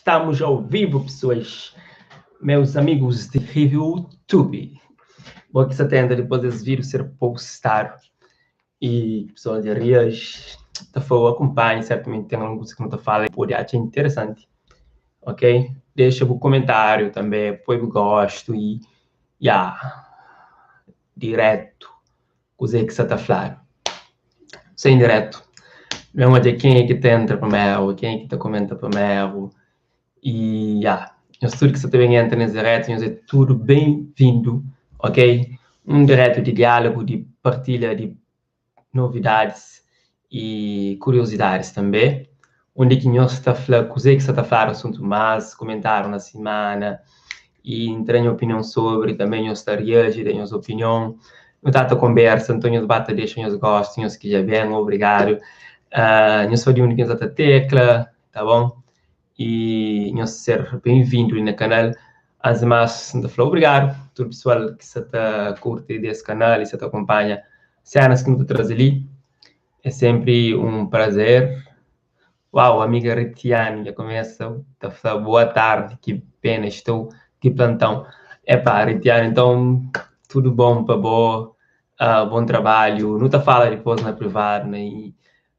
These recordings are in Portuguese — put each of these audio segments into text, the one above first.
Estamos ao vivo, pessoas, meus amigos de YouTube. Vou aqui se atenda depois desse vídeo ser postado. E pessoal de Rias, tá falando, acompanhe, certamente tem alguma coisa que não tá falando, pode achar interessante. Ok? Deixa o comentário também, põe o gosto e direto, coisa que você tá falando. Sem direto. Vamos ver quem é que tá entra para mim, quem é que tá comenta para mim. E eu tudo que você também entra nesse direto, é tudo bem-vindo, ok? Um direto de diálogo, de partilha de novidades e curiosidades também. Onde que nós está falando, coisa que você está falando, assunto mais, comentaram na semana, e entrar em opinião sobre, também nós está reagir, a nossa opinião. Não está a conversa, então nós bata, deixa, nós gostam, nós que já bem, obrigado. Nós fazemos única nós tecla, tá bom? E nós ser bem-vindo no canal. As demais, obrigado. Todo o pessoal que está curte desse canal e se acompanha, cenas que nos traz ali. É sempre um prazer. Uau, amiga Retiane, já começa a falar boa tarde, que pena, estou de plantão. Retiane, então, tudo bom para boa, bom trabalho. Não te fala depois na privada, né?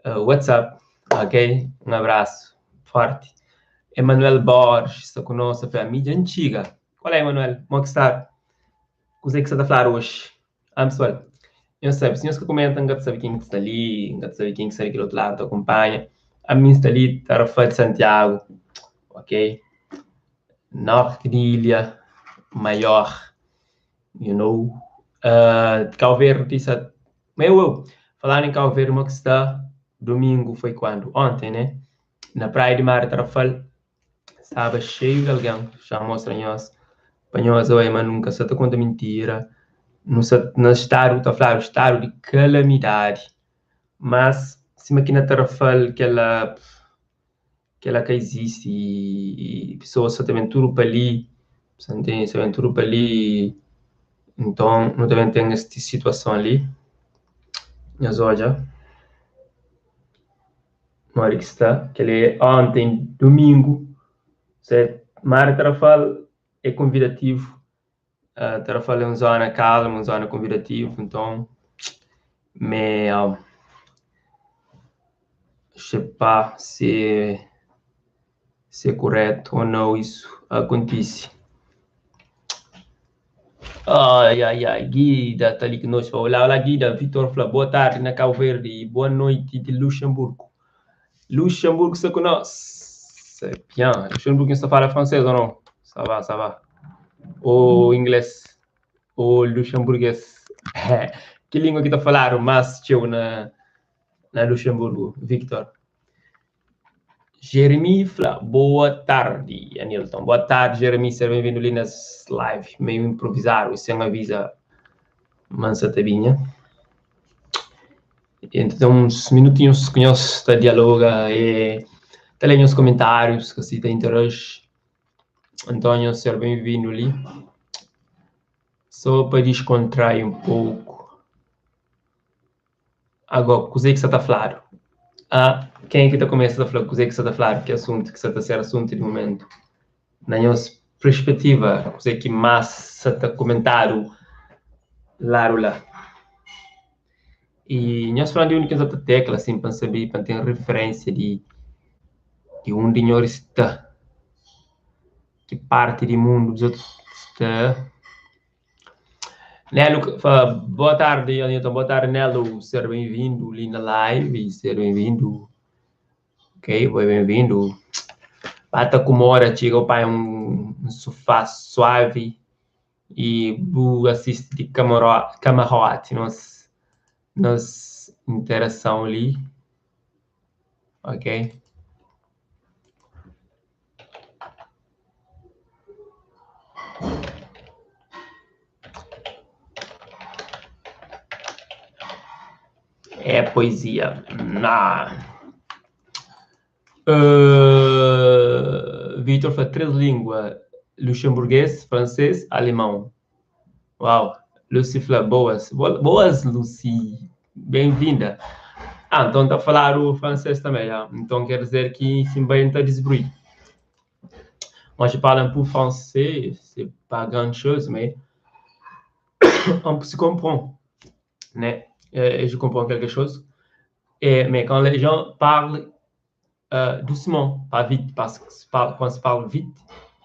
WhatsApp, ok? Um abraço forte. Emanuel Borges, está conosco, foi a mídia antiga. Qual é, Emanuel? Como é que está? O que você está falando hoje? Pessoal, eu sei, se você comenta, não sabe quem está ali, não sabe quem está ali do outro lado, te acompanha. A minha está ali, Tarafa de Santiago, ok? Norte de Ilha, maior, you know. Calveiro disse, falando em Calveiro, como é que está? Domingo foi quando? Ontem, né? Na praia de Mar Tarafal, estava cheio de alguém, já mostra nós. Panhosa, mas nunca se te conta mentira. No estado, está a falar, o estado de calamidade. Mas, se a máquina tarafal que ela que existe e pessoas se aventuram para ali, se aventuram para ali, então, não também tem esta situação ali. Minhas olhas. Mora que está, que ele é ontem, domingo, Mar Tarafal é convidativo. Tarafal é uma zona calma, uma zona convidativa, então, je sais pas se é correto ou não isso acontece. Guida, tá ali que nós falamos. Olá, Guida, Vitor fala, boa tarde na Cabo Verde e boa noite de Luxemburgo. Luxemburgo, você conhece? Bien. Luxemburgo, você fala francês ou não? Ça va. Ou inglês? Ou luxemburguês? Que língua que tá falando mais, tio, na Luxemburgo, Victor? Jeremy fala, boa tarde, Anilton. Boa tarde, Jeremy, seja bem-vindo ali nas live, meio improvisado, sem avisa mansa tabinha. Então, uns minutinhos que nós está dialoga e tá lendo os comentários, que se tá interage. Antônio, seja bem-vindo ali. Só para descontrair um pouco. Agora, o que você está falando? Quem é que está começando a falar? O que você está falando? Que assunto que está sendo assunto de momento? Na nossa perspectiva, o que mais está comentado lá. E nós falamos de única outra tecla, assim, para saber, para ter referência de onde nós está, que parte do mundo dos outros está. Nelo, boa tarde, Anilton, boa tarde, Nelo, seja bem-vindo ali na live, seja bem-vindo, ok, bem-vindo. Bata com hora, chega o pai um sofá suave e assiste de camarote, nossa interação ali, ok? É poesia. Vitor fala 3 línguas: luxemburguês, francês, alemão. Uau! Lucy fala boas, Lucy. Bem-vinda. Então está a falar o francês também, Então quer dizer que sim bem está desbruído. Moi, je parle un peu français, c'est pas grand-chose, mais on se comprend. Mais, je comprends quelque chose. Mais quand les gens parlent doucement, pas vite, parce que quand ça parle vite,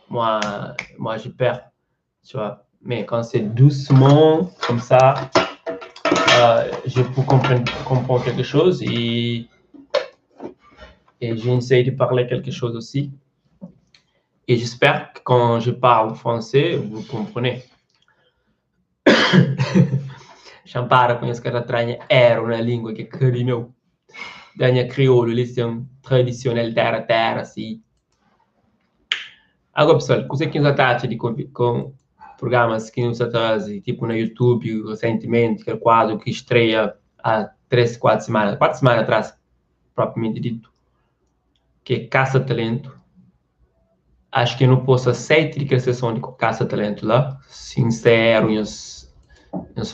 moi, je perds, tu vois. Mais quand c'est doucement, comme ça, je peux comprendre quelque chose et j'essaie de parler quelque chose aussi. Et j'espère que quand je parle français, vous comprenez. Champara conhece que tranha era na língua que carinho. Danha crioulo, eles são tradicional terra, assim. Agora, pessoal, você que nos atacha com programas que nos atrasam, tipo no YouTube, recentemente, que é quase que estreia há 4 semanas atrás, propriamente dito, que é Caça Talento. Acho que eu não posso aceitar que a sessão de Caça Talento lá, sincero, nos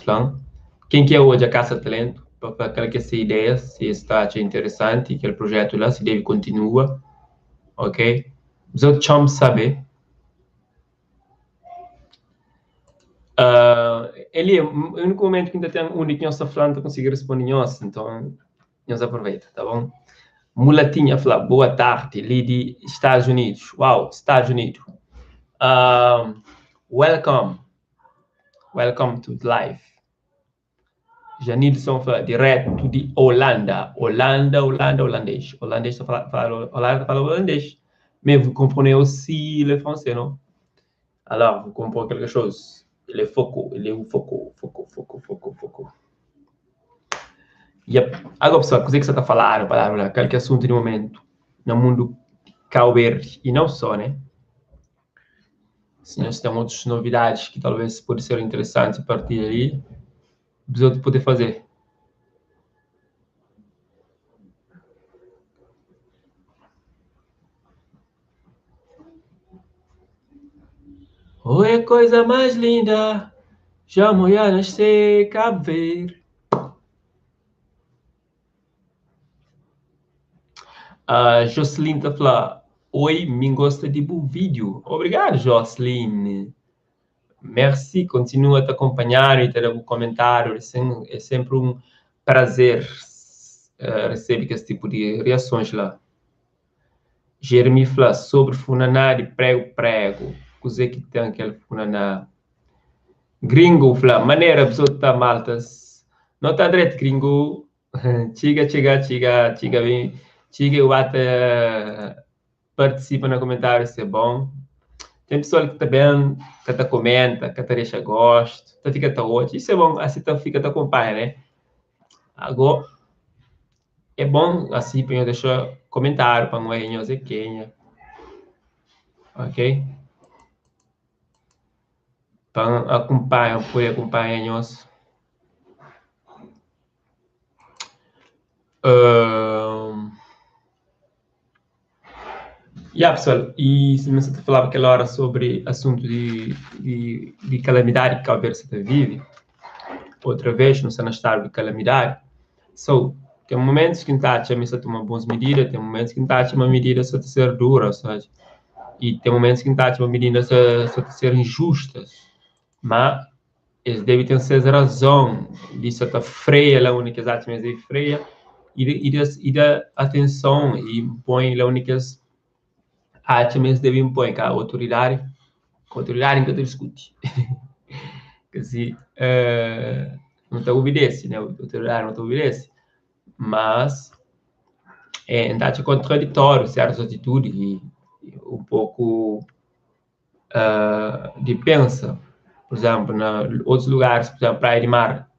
falando. Quem que é hoje a Caça Talento? Para aquela que essa ideia, se está interessante, aquele projeto lá, se deve continuar, ok? Os outros vão saber. Ele é o único momento que ainda tem onde que nós está falando para conseguir responder nós, então nós aproveita, tá bom? Mulatinha fala, boa tarde, ali de Estados Unidos. Uau, Estados Unidos. Welcome to the live. Janilson fala, direto de Holanda. Holandês. Holandês fala holandês. Mais vous comprenez aussi le français, non? Alors, vous comprenez quelque chose. Il est foco. Yep. Agora, pessoal, o que você está falando, palavra, qualquer assunto de momento, no mundo Cabo Verde, e não só, né? Se nós temos outras novidades que talvez podem ser interessantes a partir daí, precisa poder fazer. Oi, coisa mais linda, já moia nascer Cabo Verde. Jocelyn está falando, oi, me gosta de bom vídeo. Obrigado, Jocelyn. Merci, continua a te acompanhar e ter um comentário. É sempre um prazer receber esse tipo de reações lá. Jeremy fala sobre funaná de prego. Coisa que tem aquele funaná. Gringo fala, maneira absoluta maltas. Não está direito, gringo. Chiga, vem. Chiga, eu até participa no comentário, isso é bom. Tem pessoal que também que te comenta, que te deixa gosto, que fica hoje. Isso é bom, assim tu fica te acompanha, né? Agora, é bom assim para eu deixar comentário para nós em Quênia. Ok? Para acompanhar nós. Pessoal, e se você falava aquela hora sobre assunto de calamidade que Cabo Verde vive, outra vez, não está estado de calamidade. Tem momentos que a gente toma boas medidas, tem momentos que a gente uma medida só de ser dura, sabe? E tem momentos que a gente uma medida só de ser injustas. Mas eles devem ter essa razão de só estar freia lá onde que exatamente freia e da atenção e põe lá onde que as atividades devem impor que a autoridade que discute. Que se não te obedece, né? A autoridade não te obedece. Mas é contraditório certas atitudes e um pouco de pensa. Por exemplo, em outros lugares, por exemplo, Praia de Mar,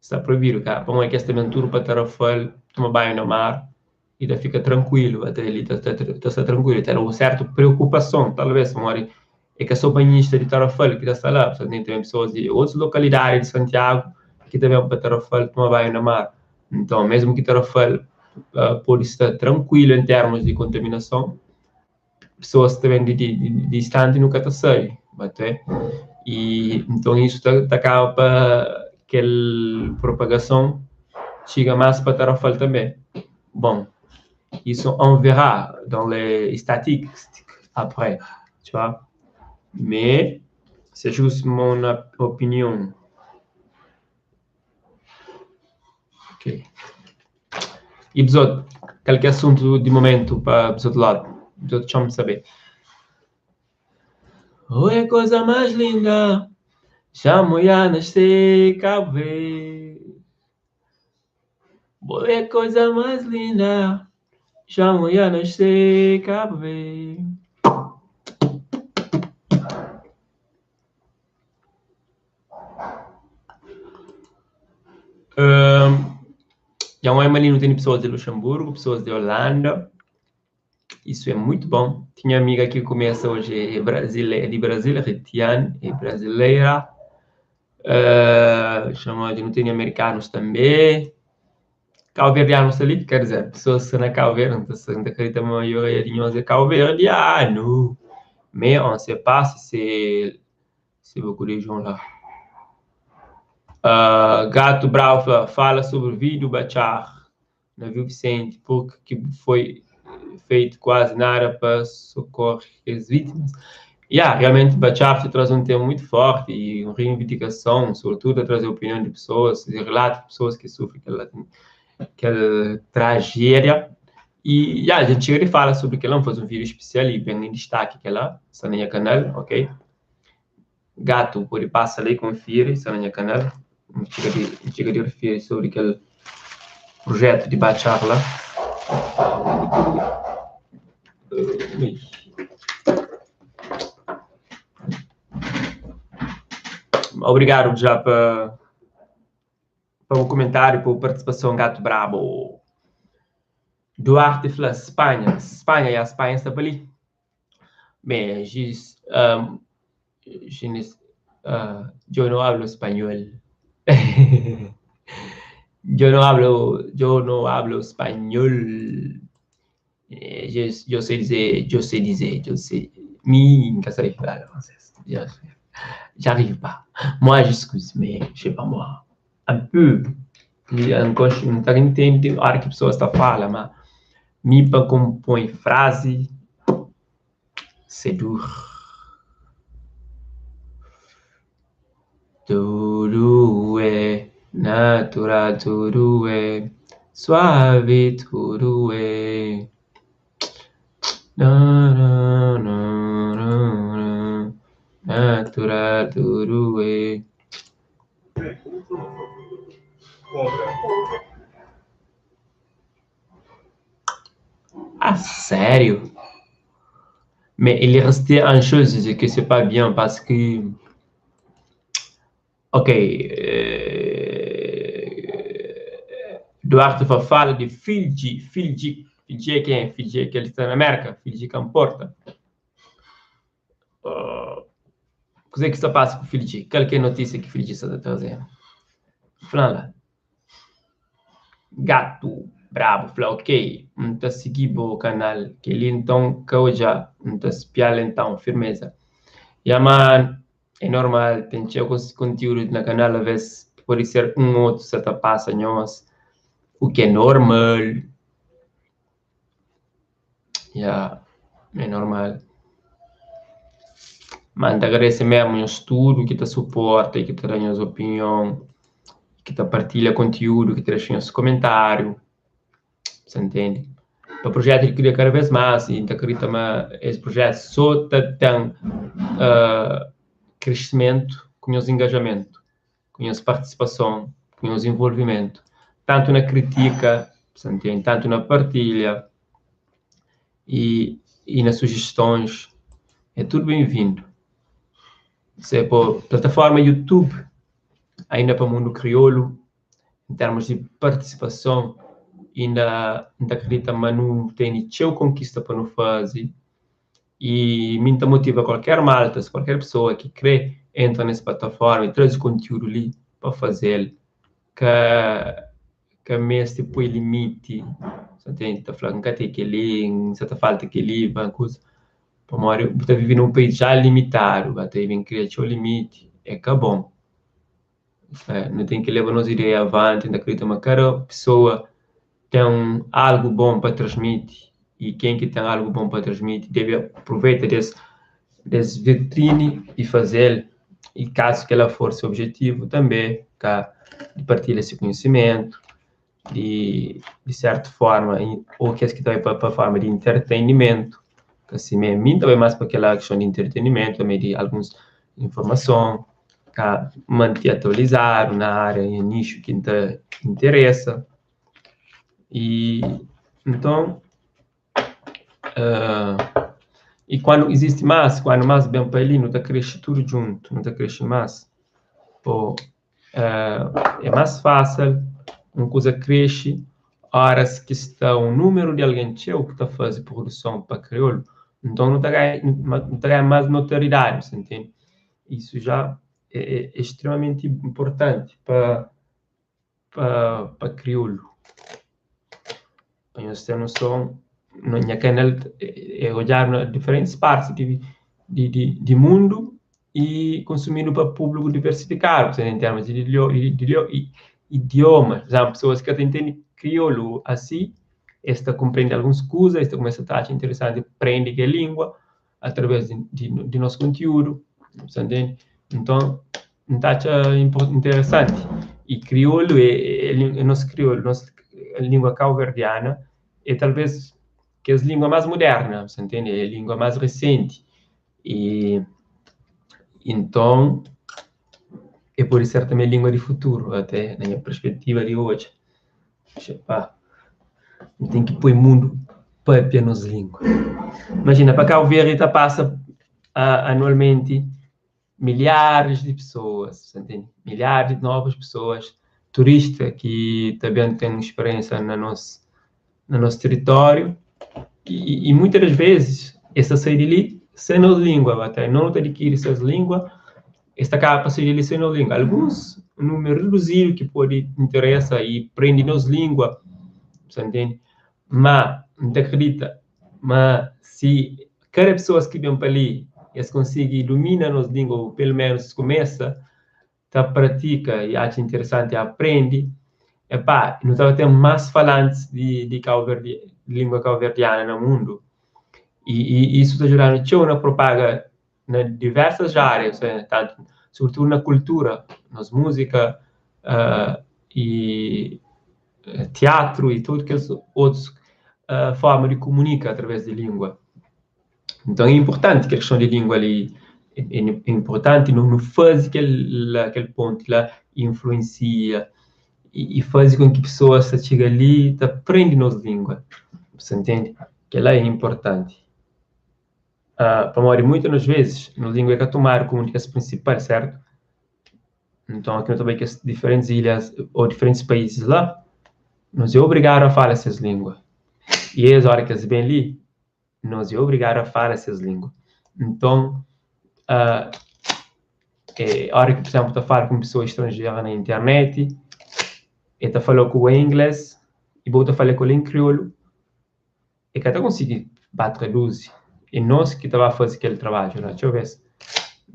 está proibido, cara. Põe aqui esta aventura para Tarrafal, toma banho no mar e daí fica tranquilo, até ele está tranquilo. Tem uma certa preocupação, talvez, é que sou banhista de Tarrafal que está lá, tem pessoas de outras localidades de Santiago que também vão para Tarrafal tomar banho no mar. Então, mesmo que Tarrafal pode estar tranquilo em termos de contaminação, pessoas também de distante nunca está sabe, e então isso acaba para que a propagação chega mais para Tarrafal também. Bom, isso on verra dans les statistiques après. vois. Mais c'est juste mon opinion. Ok. E episódio, qualquer assunto de momento para episódio lado, episódio chama-me saber. Oi, coisa mais linda, já mulher nascer, Cabo Verde. Oi, coisa mais linda, já mulher nascer, Cabo Verde. Já uma ali não tem pessoas de Luxemburgo, pessoas de Holanda. Isso é muito bom. Tinha amiga que começa hoje de Brasília, Retiane, é brasileira. Chamou de não tem americanos também. Calverdianos ali, quer dizer, pessoas que na Calverde, não acredita a maioria de nós é calverdiano. Mais on ne sait pas si c'est beaucoup de gens lá. Gato Bravo fala sobre o vídeo Bachar, navio Vicente, porque foi feito quase nada para socorrer as vítimas. Realmente Bachar traz um tema muito forte e uma reivindicação, sobretudo a trazer a opinião de pessoas, de relatos de pessoas que sofrem aquela tragédia. E a gente chega e fala sobre que ela faz um vídeo especial e bem em destaque que ela está no meu canal, ok? Gato, pode passar ali, confira, está no meu canal. Chega de referir sobre aquele projeto de Bachar lá. Obrigado já para o comentário, para a participação, Gato Brabo. Duarte fala Espanha. Espanha está ali. Bem, eu não hablo espanhol. yo no hablo español. Yo sé decir, mi casa de falar francês. J'arrive pas. Moi, j'excuse, mais je sais pas moi. Un peu. Não tá entendendo a hora que a pessoa está falando, mas me para compõe frase, c'est dur. Tudo é natural, tudo é suave, tudo é. Natural, tudo é. Ah, sério? Mais il est resté une chose, c'est que c'est pas bien parce que. Ok. Duarte fala de Fiji. Fiji é quem? Fiji é que ele está na América. Fiji comporta. O que está passando com Fiji? Qualquer notícia que Fiji está trazendo? Falando lá. Gato bravo, fala ok, não está seguindo o canal, que ele então, que eu já, não está espiando então, firmeza. Mas é normal, tem conteúdo no canal, às vezes pode ser ou outro que está passando nós, o que é normal. É normal. Mas agradeço mesmo o estudo, que te suporta, que te dá a opinião, que te partilha conteúdo, que te deixa os comentários. Você entende? O projeto ele cria cada vez mais, e acredita que esse projeto só tem crescimento com os engajamento, com a participação, com o envolvimento, tanto na crítica, você entende? Tanto na partilha e nas sugestões. É tudo bem-vindo. Se é por plataforma YouTube, ainda para o mundo crioulo, em termos de participação, ainda acredita que não tem nenhuma conquista para não fazer. E me motiva qualquer malta, qualquer pessoa que crê, entra nessa plataforma e traz conteúdo ali para fazer. Que mês depois limite. Você tem que falar que tem que ler, certa falta que ler, uma coisa. Você está vivendo num país já limitado, você tem que criar o limite. É que é bom. Não tem que levar nossas ideias avante, ainda acredita que cada pessoa tem algo bom para transmitir. E quem que tem algo bom para transmitir deve aproveitar des vitrine e fazer, e caso que ela for seu objetivo, também de partilhar esse conhecimento, de certa forma, ou que também para forma de entretenimento, que assim, mim também mais para aquela questão de entretenimento, também de algumas informação, manter atualizado na área, em nicho que te interessa. E então, e quando mais bem para ele, não está crescendo tudo junto, não está crescendo mais. Pô, é mais fácil, uma coisa cresce, horas que está um número de alguém que está fazendo produção para crioulo, então não está ganhando mais notoriedade, você entende? Isso já é extremamente importante para crioulo. Nós temos noção, no canal é olhar diferentes partes de mundo e consumindo para público diversificado, em termos de idiomas. Por exemplo, pessoas que entendem crioulo assim, esta compreende algumas coisas, esta começa a achar interessante, aprende que é língua através de nosso conteúdo, entende? Então, está interessante. E crioulo é nosso crioulo, nossa língua cabo-verdiana é talvez que é a língua mais moderna, você entende? É a língua mais recente. E então é por isso também a língua de futuro, até na minha perspectiva de hoje. Tem que pôr mundo para nos línguas. Imagina, para Cabo Verde passa anualmente milhares de pessoas, você entende? Milhares de novas pessoas, turistas que também têm experiência no nosso território, e muitas das vezes essa sair de ali sem a língua, até não adquire essas línguas, esta acaba sair de ali sem a língua. Alguns, um número reduzido que pode interessa e aprende nos línguas, você entende? Mas, não te acredita, mas se cada pessoa que vem para ali, eles conseguem dominar nos línguas, ou pelo menos começa, pratica e acha interessante, aprende, não estava tendo mais falantes de língua cabo-verdiana no mundo. E isso está ajudando a propagar em diversas áreas, tanto, sobretudo na cultura, nas música e teatro e tudo que as outras formas de comunicar através de língua. Então é importante que a questão de língua ali é importante, não faz aquele ponto lá influencia e faz com que pessoas cheguem ali e aprendem nos línguas, você entende? Que ela é importante. Para morrer muitas vezes, na língua é que tomar comunicação principal, certo? Então, aqui também que as diferentes ilhas ou diferentes países lá, nos é obrigado a falar essas línguas. E as horas que eles vêm ali, nos é obrigado a falar essas línguas. Então, a hora que, por exemplo, está falando com pessoa estrangeira na internet, e está falando com o inglês, e volta a falar com o em crioulo, e que até conseguir traduzir. E nós que estava a fazer aquele trabalho, né? Deixa eu ver.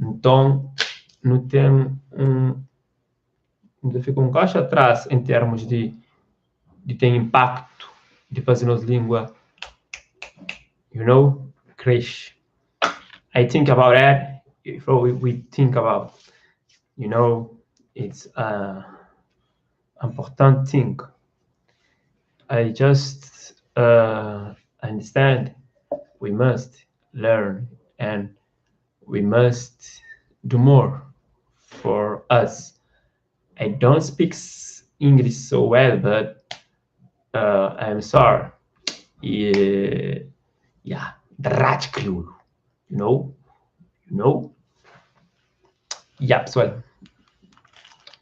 Então, não tem ainda fica um caixa atrás em termos de ter impacto, de fazer nos língua, cresce. I think about that, if we think about, it's important thing. I just understand we must learn and we must do more for us. I don't speak English so well, but I'm sorry. Yeah, Drach crioulo, you know? Yeah, pessoal.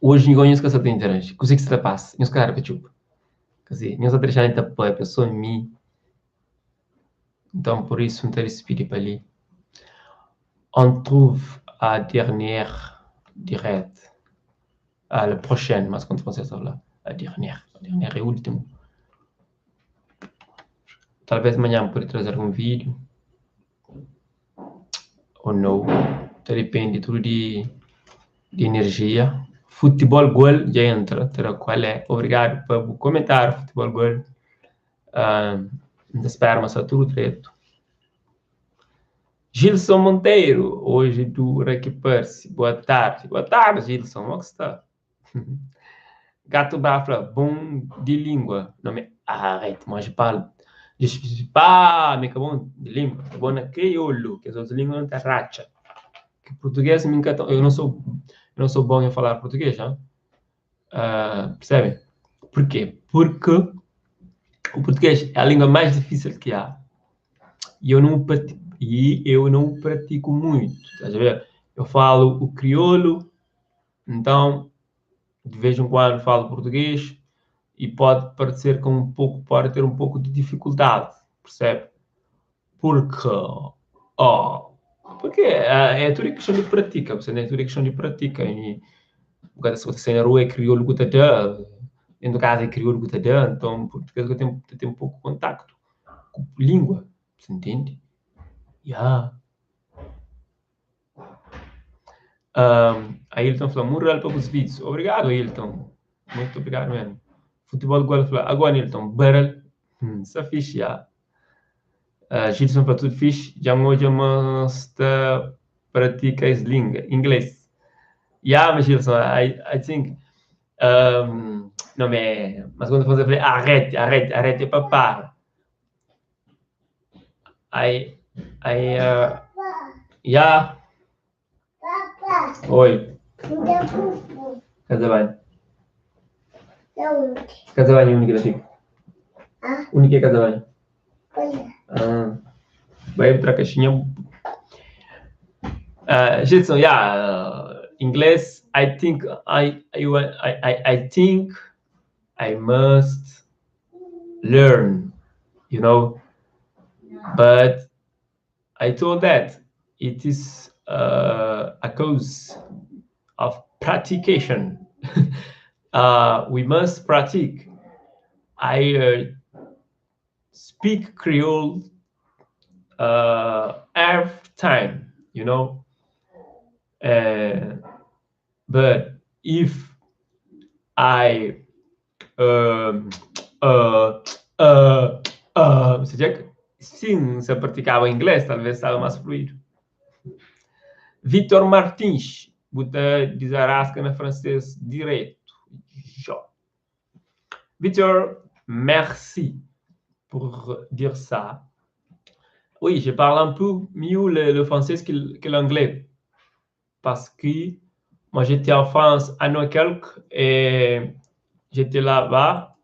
Hoje ninguém nos casa de internet. Coisa que se passa, nos cara pechupa. Quer dizer, nos deixar em tapar a pessoa em mim. Então, por isso, não ter espírito para ali. On trouve a dernière direct. La prochaine, mas quando você falar, a dernière é o último. Talvez amanhã pode trazer um vídeo. Ou não. Depende tudo de energia. Futebol gol já entra. Qual é? Obrigado por comentar. Futebol gol. Espero, mas tudo direito. Gilson Monteiro, hoje do Ricky Percy. Boa tarde. Boa tarde, Gilson. Como é que está? Gato Bafra, bom de língua. Não me arrête, moi je parle. Je suis pas, mais que bom de língua. É bom na crioulo, que as outras línguas não te racha. Que português me encanta. Eu não sou bom em falar português, já. Percebe? Por quê? Porque o português é a língua mais difícil que há. E eu não o pratico muito. Estás a ver? Eu falo o crioulo, então de vez em quando falo português e pode parecer com pode ter um pouco de dificuldade, percebe? Porque, porque é tudo questão de prática, você é tudo questão de prática. E o cara se você na rua é crioulo gutadã, dentro do caso é crioulo gutadã, então português eu tenho um pouco de contacto com língua, você entende? Yeah. Ailton falou, mural para os vídeos. Obrigado, Ailton. Muito obrigado mesmo. Futebol Golf falou, agora, Ailton, barrel. Isso fixe, já. Gilson para tudo fixe. Já hoje mostra pratica inglês. Yeah, mas Gilson, I think, não é, mas quando você fala, arrete para parar. Yeah. Oi. Casa bem. Casa bem, única daqui. Única casa bem. Vai outra caixinha. Gilson, inglês. I think I must learn, you know, but I told that it is a cause of practication. We must practice. I speak Creole every time, you know. But if I sim, se eu praticava inglês, talvez estava mais fluido. Vitor Martins, bota desarrasca na francês direito. Vitor, merci pour dire ça. Oui, je parle un peu mieux le français que l'anglais. Parce que moi, j'étais en France un an et quelques et j'étais là-bas.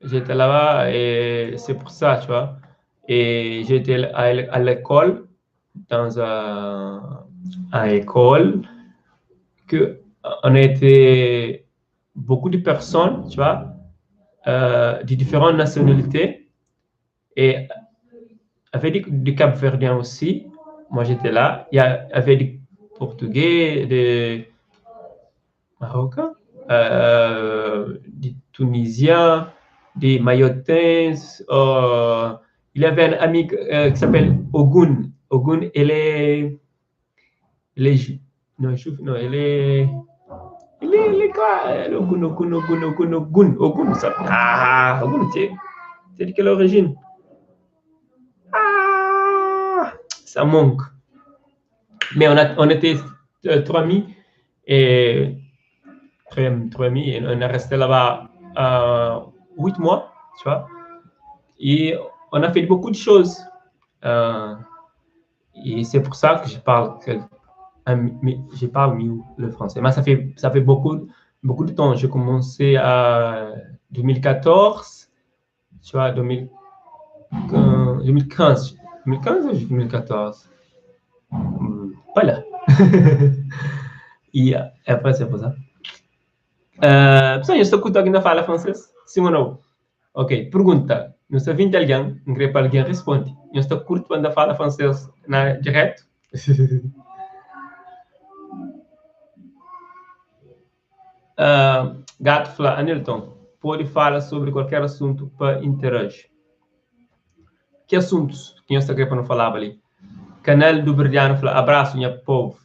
J'étais là-bas et c'est pour ça, tu vois. Et j'étais à l'école, dans une école, que on était beaucoup de personnes, tu vois, de différentes nationalités et avec des Cap-Verdiens aussi. Moi, j'étais là. Il y avait des Portugais, des Marocains, des Tunisiens, des Mayotains. Il y avait un ami qui s'appelle Ogun. Ogun, elle est non, elle est quoi? Ogun, ça. Ogun, c'est de quelle origine? Ça manque. Mais on était trois amis et on est resté là-bas 8 mois, tu vois. Et on a fait beaucoup de choses. Et c'est pour ça que je parle mieux le français. Mais ça fait beaucoup de temps. J'ai commencé en 2014, tu vois, 2015. 2015 ou 2014? Voilà. E après, c'est pour ça. Pessoal, eu estou com alguém a falar francês? Sim ou não? Ok, pergunta. Não está vindo alguém, não queria para alguém responde. Eu estou curto quando fala francês na direto. Gato fala, Anilton, pode falar sobre qualquer assunto para interagir. Que assuntos que eu estou querendo falar ali? Canal do Verdiano fala, abraço, minha povo.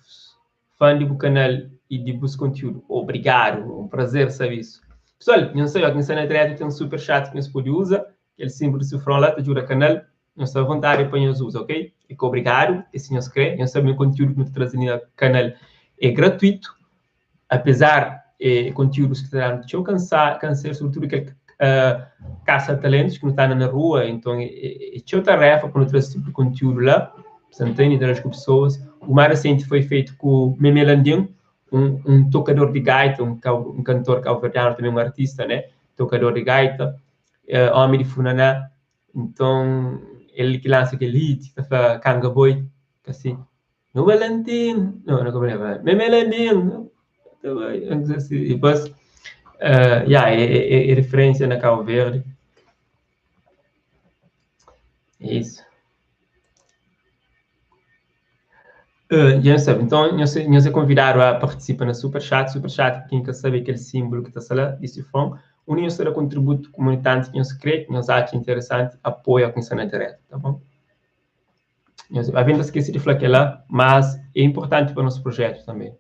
Fã do canal e de bus conteúdo. Obrigado, um prazer saber isso. Pessoal, não sei, aqui na internet tem um super chat que você pode usar aquele símbolo de cifrão lá, te ajuda canal, nós estamos à vontade para nós usar, ok? E que obrigado, e se nós queremos, nós sabemos que o conteúdo que nós trazemos no canal é gratuito, apesar de conteúdos que estão a alcançar, sobretudo aquele caça-talentos que não está na rua, então é uma tarefa para nós trazer esse tipo de conteúdo lá, centenas de pessoas. O mais recente foi feito com o Meme Landinho, um tocador de gaita, um cantor cabo-verdiano, também um artista, né? Tocador de gaita, homem de funaná. Então, ele que lança aquele hit, que fala Canga Boy, assim, no Valentim, não é Meme Landinho, e depois, é referência na Cabo Verde. É isso. Já sabe, então, nós é convidado a participar no Superchat, quem quer saber aquele símbolo que está lá, desse fone, unir o contributo comunitário que nós crê, que nós acha interessante, apoia a comissão na direto, tá bom? A venda esqueci de falar que lá, mas é importante para o nosso projeto também.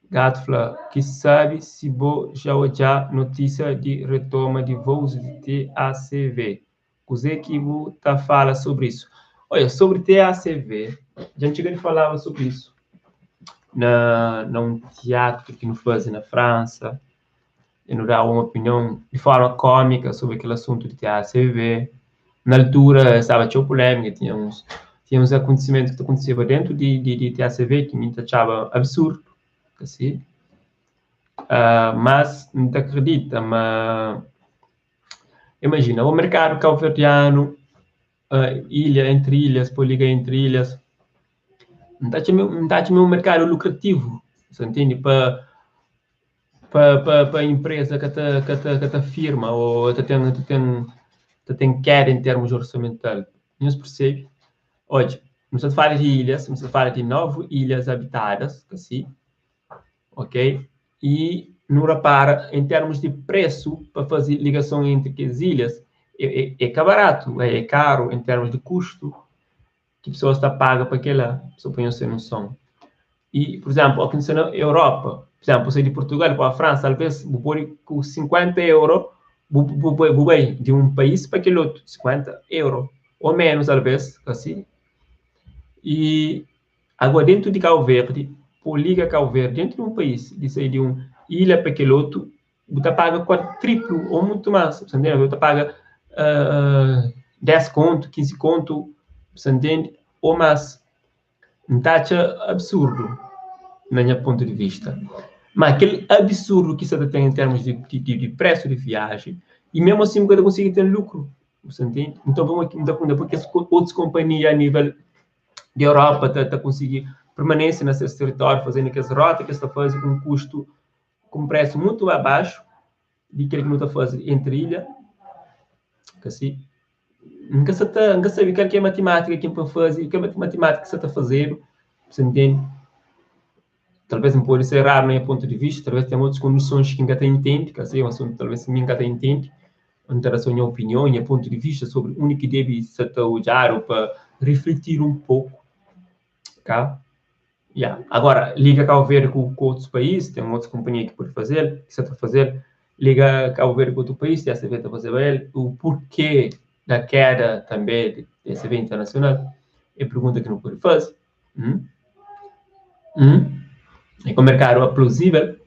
Gato fala, que sabe se vou já notícia de retoma de voos de TACV. O Zé que tá fala sobre isso. Olha, sobre TACV, já antigamente falava sobre isso num teatro que nos fazem na França. E nos dá uma opinião de forma cômica sobre aquele assunto de TACV. Na altura, estava tinha polêmica, tinha uns acontecimentos que aconteciam dentro de TACV que me achava absurdo, assim. Mas não te acredita, mas imagina, o mercado cabo-verdiano, ilha entre ilhas, poliga entre ilhas, não está um mercado lucrativo, você entende? Para a empresa que te firma ou te tem quer em termos orçamentais. Não se percebe? Hoje, não se fala de ilhas, não se fala de 9 ilhas habitadas, assim, ok? E não repara, em termos de preço, para fazer ligação entre as ilhas, é barato, é caro em termos de custo, que a pessoa está paga para aquela, só para você noção. E, por exemplo, aqui na Europa, por exemplo, você de Portugal para a França, às vezes, vou pôr com 50 euros, vou de um país para aquele outro, 50 euros, ou menos, às vezes, assim. E agora, dentro de Cabo Verde, por liga Cabo Verde, dentro de um país, de uma ilha para aquele outro, você paga triplo ou muito mais, você entende? Você paga 10 conto, 15 conto, você entende? Ou mais. Um taxa absurdo, na minha ponto de vista. Mas aquele absurdo que você tem em termos de preço de viagem, e mesmo assim você consegue ter lucro, você entende? Então, vamos aqui, porque as outras companhias a nível de Europa está conseguindo permanência nesse território, fazendo aquelas rotas que está fazendo com um custo, com preço muito abaixo de que não está fazendo entre ilha, assim. Nunca sabe o que é matemática, quem pode fazer, o que é matemática que você está fazendo, você entende? Talvez não pode ser raro, no meu ponto de vista, talvez tenha outras condições que ninguém entende, que assim, um assunto talvez ninguém entende, então a minha opinião, meu ponto de vista sobre o que deve ser usado para refletir um pouco, tá? Yeah. Agora, liga Cabo Verde com outros países, tem outras companhias que pode fazer, que você está fazendo, liga Cabo Verde com outro país, já se vê fazer o porquê da queda também desse evento internacional, é pergunta que não pode fazer. É que o mercado é plausível,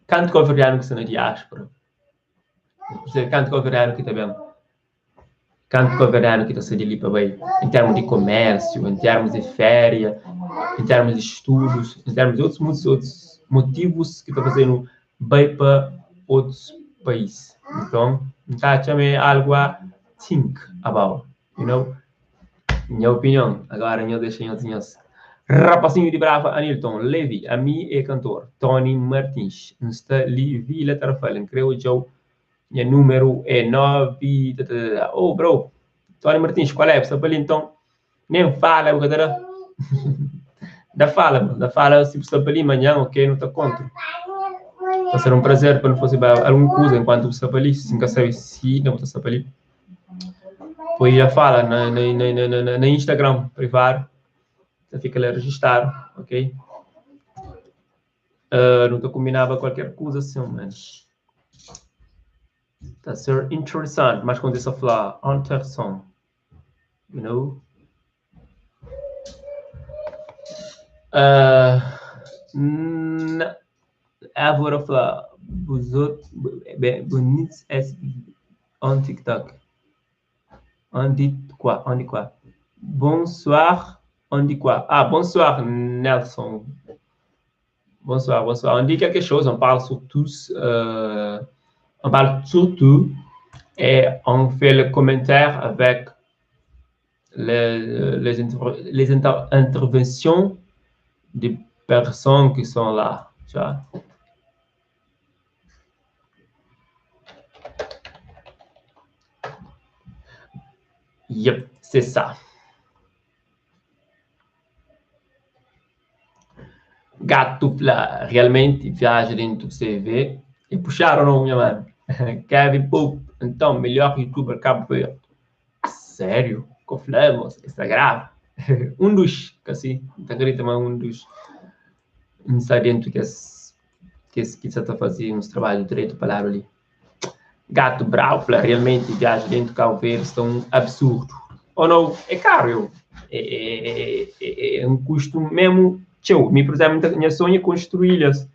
canto cabo-verdiano que está na diáspora, canto cabo-verdiano que está bem, canto cabo-verdiano que está saindo ali para bem, em termos de comércio, em termos de férias, em termos de estudos, em termos de muitos outros motivos que está fazendo bem para outros países. Então, está também algo a think about, you know? Minha opinião. Agora, eu deixo em outros. Rapacinho de Brava, Anilton, Levi, a mim é cantor, Tony Martins, está ali, Vila Tarfalen, creio que o número é 9, oh, bro, Tony Martins, qual é? Você pode então, nem fala, galera. Da fala, se você pode amanhã, ok, não está contra. Vai ser um prazer para não fosse alguma coisa enquanto você está ali, se não sabe se não está ali. Pois já fala na Instagram privado, você fica ali registrado, ok? não tô combinava qualquer coisa assim, mano. Tá ser interessante, mas quando eu falar Anderson, you know? Agora falar bonitos on TikTok. On dit quoi? On dit quoi? Bonsoir. On dit quoi? Ah, bonsoir, Nelson. Bonsoir, bonsoir. On dit quelque chose, on parle sur tous. On parle surtout et on fait le commentaire avec les interventions des personnes qui sont là. Tu vois? Yep, c'est ça. Gato lá, realmente viaja dentro do CV e puxaram o minha mano. Kevin Pope, então, melhor youtuber Cabo Verde. Sério? Conflamos, está grave. Um dos, assim, não acredito, mas um dos, não está dentro que está fazendo uns trabalhos direito palavra ali. Gato bravo, realmente viaja dentro do Cabo Verde, está um absurdo. Ou não, é caro, é um custo mesmo. Tchau, por exemplo, minha sonho é construir ilhas.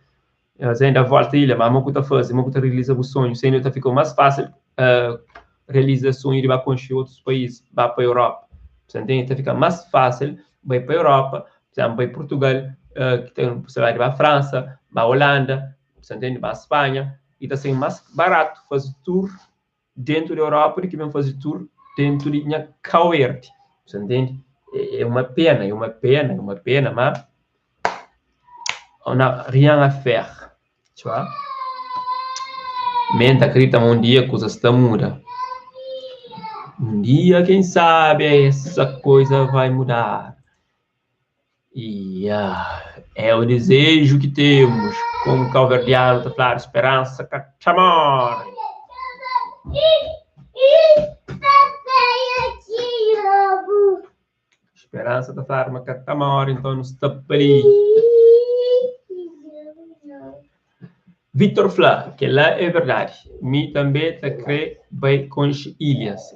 Ainda volta a ilha, mas não está fazendo, não está realizando o sonho. Se ainda ficou mais fácil realizar o sonho de construir outros países, vai para a Europa. Portanto, fica mais fácil vai para a Europa, por exemplo, vai para Portugal, que tem possibilidade de ir para a França, para a Holanda, portanto, vai para a Espanha, e está sendo mais barato fazer tour dentro da Europa do que mesmo fazer tour dentro de Cabo Verde. Você entende? É uma pena, mas on n'a rien à faire, tu vois? Mente acredita um dia coisas estão mudando. Um dia, quem sabe, essa coisa vai mudar. E é o desejo que temos, como o calverdiano está falando, esperança que amor. Esperança está falando, mas que amor, então não está ali. Vitor Flá, que lá é verdade. Me também está querendo bem com as ilhas.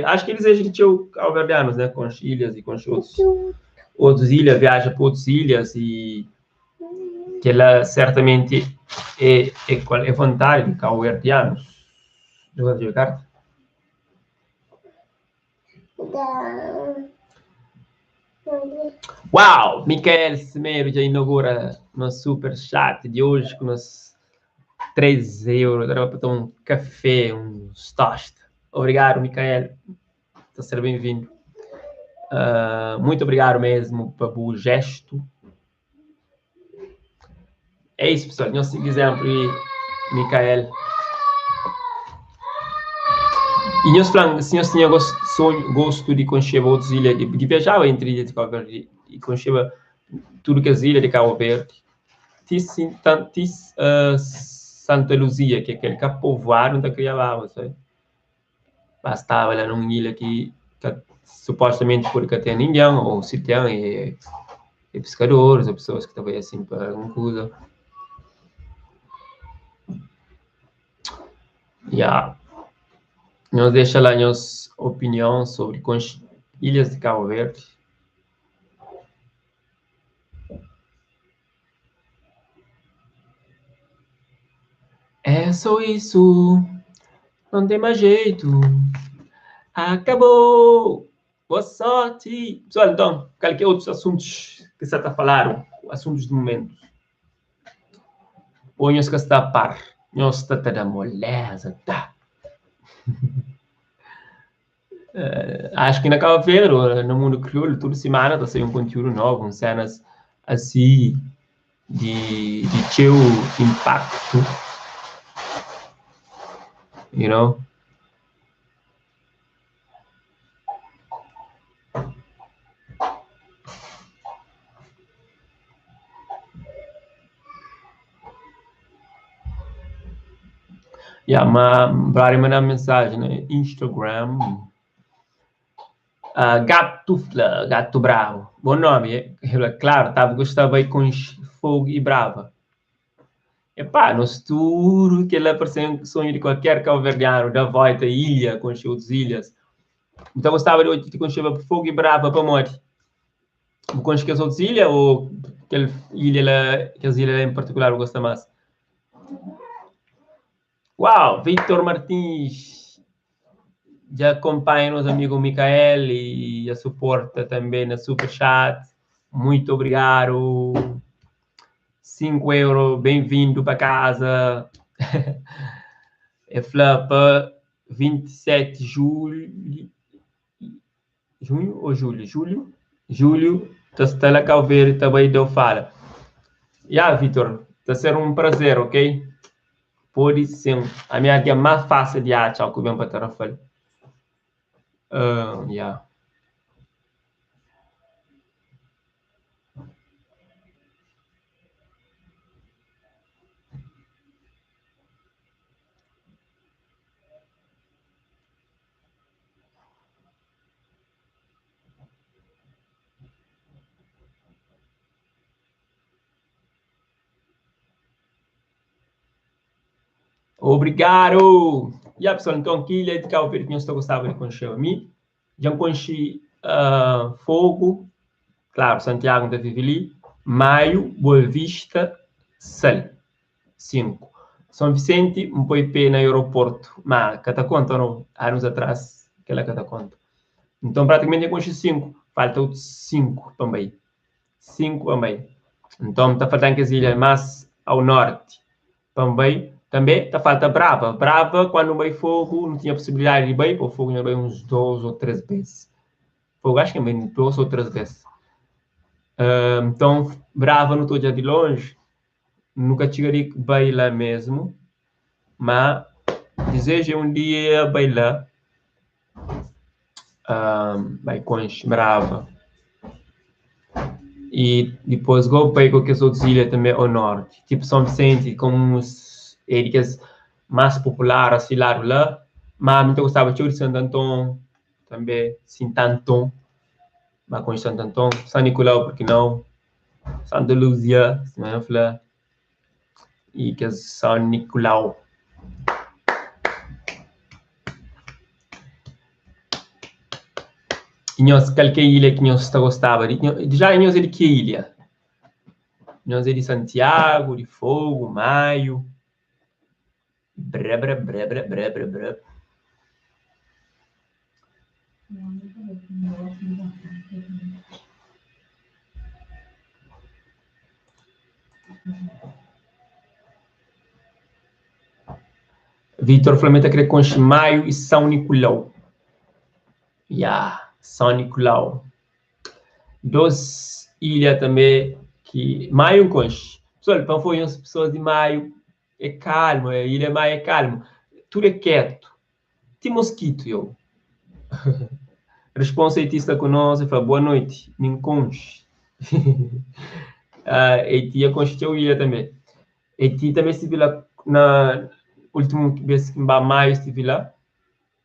Acho que eles acham que tinha o calverdianos, né? Com as ilhas e com os outros ilhas, viaja para outras ilhas e que ela certamente é vontade de calverdianos. Eu vou jogar. Uau! Michael Semeiro já inaugura no super chat de hoje com os 3 euros. Agora para tomar um café, um toast. Obrigado, Michael. Está sendo bem-vindo. Muito obrigado mesmo pelo gesto. É isso, pessoal. Nós seguimos aí, Michael. E nós falamos, se nós tínhamos gosto de conhecer outras ilhas, de viajar entre ilhas de Cabo Verde e conhecer tudo que as ilhas de Cabo Verde, Santa Luzia, que é aquele que povoado da Criavava, sabe? Bastava lá numa ilha que supostamente porque tem ninguém, ou se tem, é pescadores, ou pessoas que estavam assim para alguma coisa. Nós deixa lá nossa opinião sobre ilhas de Cabo Verde. É só isso. Não tem mais jeito. Acabou. Boa sorte. Pessoal, então, qualquer outros assuntos que você está falando, assuntos do momento. Ou nós que está a par. Nós está da moleza, tá? Acho que na Cabo Verde, no mundo crioulo, toda semana está saindo um conteúdo novo, cenas assim de teu impacto, you know? Para mandar mensagem no Instagram. Gato Bravo. Bom nome, claro, gostava aí com fogo e brava. Epá, no futuro, que ele apareceu um sonho de qualquer cabo-verdiano, da volta à ilha, com as outras ilhas. Então, gostava de hoje que concheva por fogo e brava para morte. Vou que as outras ilhas ou aquela ilha, que as ilhas em particular eu gosto mais? Uau, Victor Martins já acompanha nosso amigo Micael e a suporta também na Superchat. Muito obrigado. 5 euros, bem-vindo para casa. É flapa 27 de julho. Junho ou julho? Julho, está lá cá ver também deu fala. Vitor, está sendo um prazer, ok? Pode ser a minha dia mais fácil de achar que vem para Tarrafal. Obrigado! Pessoal, então aqui ele é de cá, que nós gostava de conhecer a mim. Já conheci Fogo, claro, Santiago da Vivili, Maio, Boa Vista, Sal, 5. São Vicente, um pouco no aeroporto, mas cada conta não, anos atrás, aquela cada conta. Então, praticamente, eu conheci 5. Falta outros 5 também. 5 também. Então, está faltando as ilhas mais ao norte também. Também está falta Brava. Brava, quando veio fogo, não tinha possibilidade de ir, porque o fogo ia uns 2 ou 3 vezes. Fogo, acho que bem 2 ou 3 vezes. Então, Brava, não estou já de longe. Nunca chegaria bem lá mesmo. Mas, desejo um dia bem lá. Vai com Brava. E depois vou para qualquer outras ilhas também ao norte, tipo São Vicente, como as ilhas mais populares, assim, lá. Mas eu gostava de Santo Antão, também, Sintantão, mas com Santo Antão, São Nicolau, porque não, Santa Luzia, e que é São Nicolau. E nós, qualquer ilha que nós gostava, já nós é de que ilha? Nós é de Santiago, de Fogo, Maio, bré. Vitor Flamengo quer com Maio e São Nicolau. São Nicolau. 2 ilhas também que Maio conche. Pessoal, para foi as pessoas de Maio é calmo, a ilha Maio é calmo. Tudo é quieto. Tem mosquito, eu. Responsaitista conosco, fala boa noite, me conche. E tia concheu ilha também. E tia também estive lá na última vez que em Maio estive lá.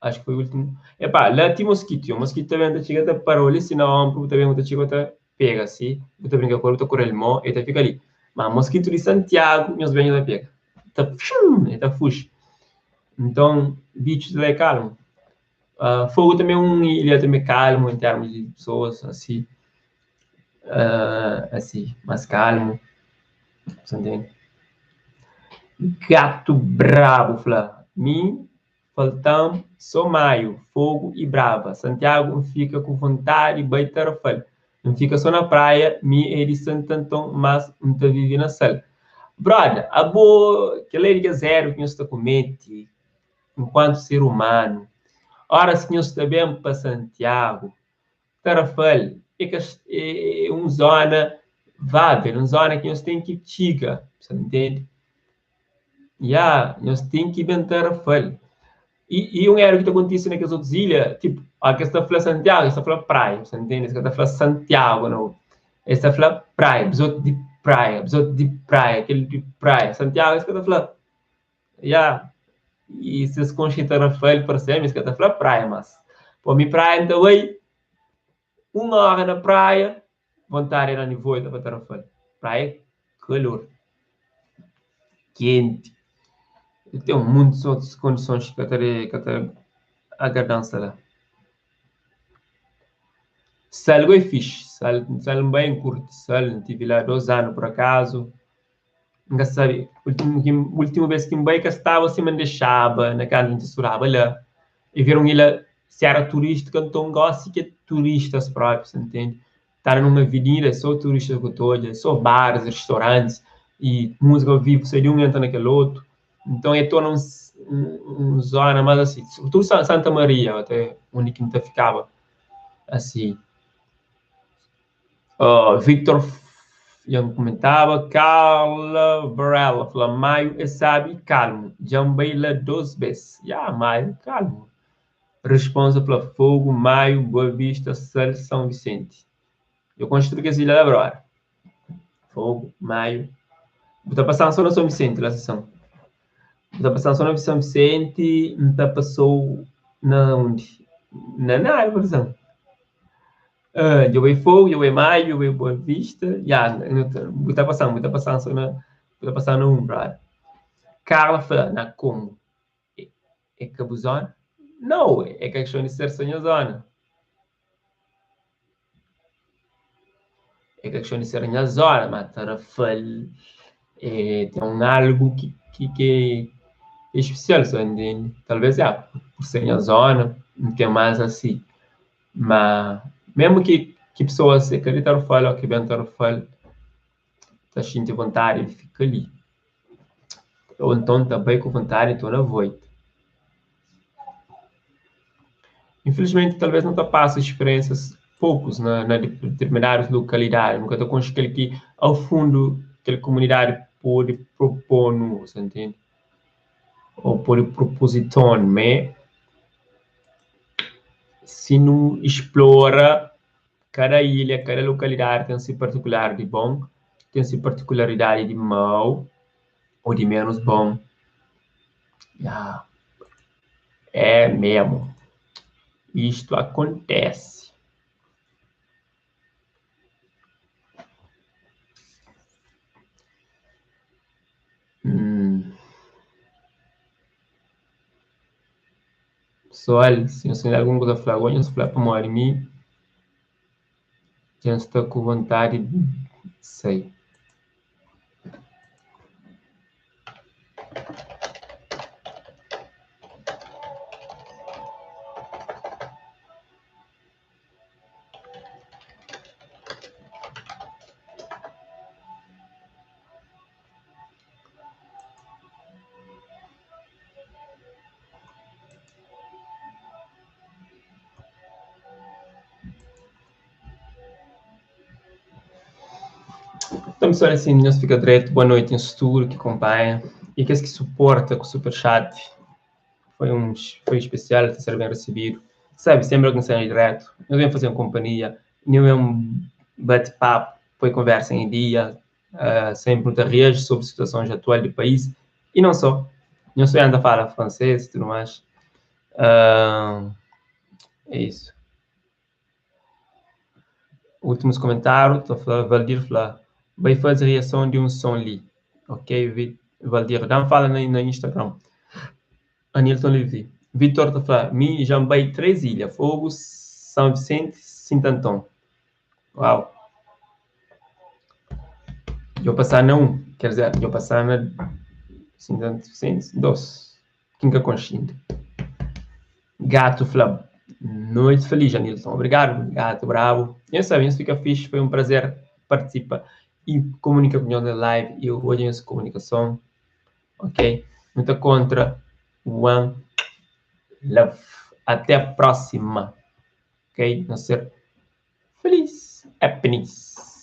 Acho que foi o último. Lá tem mosquito. O mosquito também chega a parole, senão o também muita chega pega, assim. Eu também brinco com o correlmo e fica ali. Mas mosquito de Santiago, meus bem da pega. Tá fuxa. Então, bicho é calmo. Fogo também é uma ilha também calmo em termos de pessoas, assim. Assim, mais calmo. Você entende? Gato bravo, Flá. Mim, faltam só Maio, Fogo e Brava. Santiago fica com vontade de baitar fal. Não fica só na praia, me é de Santo Antão, mas não está vivendo na sala. Brother, a boa, que é zero que nós está comete, enquanto ser humano. Ora, se nós está bem para Santiago, Tarafal, é uma zona vável, uma zona que nós tem que chiga, você entende? Nós temos que inventar a falha. E um era que acontece naquelas outras ilhas, tipo, a que está falando Santiago, está falando praia, você entende? Essa está falando Santiago, não. Essa está falando praia, episódio de praia, aquele de praia. Santiago, essa está falando. E se as conchitas na falha, para sempre, essa está falando praia, mas. Por mim, praia, então, aí, 1 hora na praia, vontade era nível 8 para estar na falha. Praia, calor. quente. Tem muitas outras condições que até agradança lá. Salgo é fixe, salgo bem curto, salgo, tive lá 2 anos por acaso. Nunca sabe, última vez que me estava assim, me deixava na casa de Soraba lá. E viram ele se era turística, então gosto que é turistas próprios, entende? Estar numa avenida, só turistas que todos, só bares, restaurantes e música ao vivo, seria um entra naquele outro. Então é torna um zona mais assim, sobretudo Santa Maria, até onde que me ficava assim. Victor já me comentava, Carla Varela, fala, Maio é sábio e calmo, jambei lá 2 vezes. Maio, calmo. Responsa pela Fogo, Maio, Boa Vista, Sal, São Vicente. Eu construí que essa ilha agora. Fogo, Maio. Está passando só na São Vicente, lá sessão. Está passando só na São Vicente, está passou na onde? Na árvore, eu vi Fogo, eu vi Maio, eu vi Boa Vista. Está passando só na. Está passando no Umbral. Carla fala, na como? É Cabuzona? Não, é questão de ser sonhazona. É questão de ser minha zona, mas tem algo que é especial, só entende? Talvez por ser minha zona, não tem mais assim. Mas mesmo que pessoas acreditam no falo, que bem no falo, está sentindo vontade, ele fica ali. Ou então também com vontade, então não vou. Infelizmente, talvez não passe experiências poucos na determinadas localidades. Nunca estou com aquele que, ao fundo, aquela comunidade pode propor, você entende? Ou pode propositar, mas se não explora cada ilha, cada localidade tem sua particularidade de bom, tem sua particularidade de mal ou de menos bom. É mesmo. Isto acontece. Pessoal, se você tem alguma coisa a falar, você fala para morar em mim. Já estou com vontade de sair. Então, pessoal, assim, nós fica direto. Boa noite, em futuro que acompanha. E que suporta com o Superchat. Foi especial, está ser bem recebido. Sabe, sempre organizando direto. Nós vamos fazer uma companhia. Não é um bate-papo, foi conversa em dia. Sempre muita reage sobre situações atuais do país. E não só. Não só ainda fala francês e tudo mais. É isso. Últimos comentários. Valdir fala. Vai fazer reação de um som ali. Ok, Valdir. Dá uma fala no Instagram. Anilton Levi. Vitor está falando. Mi jambei 3 ilhas. Fogo, São Vicente, Sintantão. Uau. Eu passar na 1. Quer dizer, eu passar na Sintantão, 2. Quinca Consciente. Gato Flab. Noite feliz, Anilton. Obrigado, gato, bravo. Eu sabia, isso fica fixe. Foi um prazer participar e comunicar com a live. E hoje essa comunicação. Ok? Muita contra. One love. Até a próxima. Ok? Não ser feliz. Happiness.